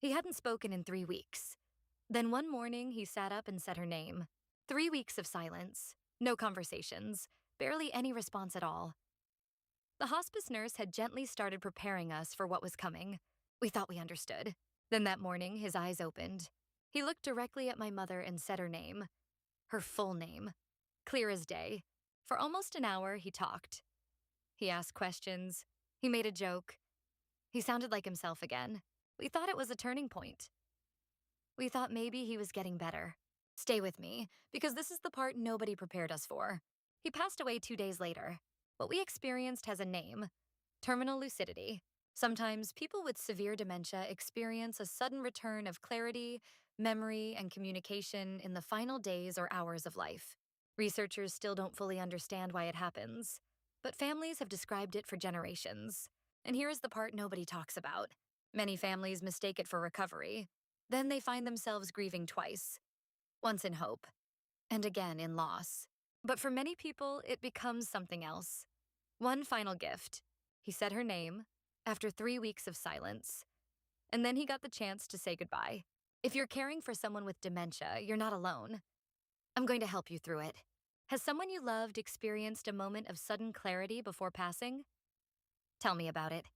He hadn't spoken in 3 weeks. Then one morning, he sat up and said her name. 3 weeks of silence, no conversations, barely any response at all. The hospice nurse had gently started preparing us for what was coming. We thought we understood. Then that morning, his eyes opened. He looked directly at my mother and said her name. Her full name. Clear as day. For almost an hour, he talked. He asked questions. He made a joke. He sounded like himself again. We thought it was a turning point. We thought maybe he was getting better. Stay with me, because this is the part nobody prepared us for. He passed away 2 days later. What we experienced has a name: terminal lucidity. Sometimes people with severe dementia experience a sudden return of clarity, memory, and communication in the final days or hours of life. Researchers still don't fully understand why it happens, but families have described it for generations. And here is the part nobody talks about. Many families mistake it for recovery. Then they find themselves grieving twice, once in hope, and again in loss. But for many people, it becomes something else. One final gift. He said her name, after 3 weeks of silence, and then he got the chance to say goodbye. If you're caring for someone with dementia, you're not alone. I'm going to help you through it. Has someone you loved experienced a moment of sudden clarity before passing? Tell me about it.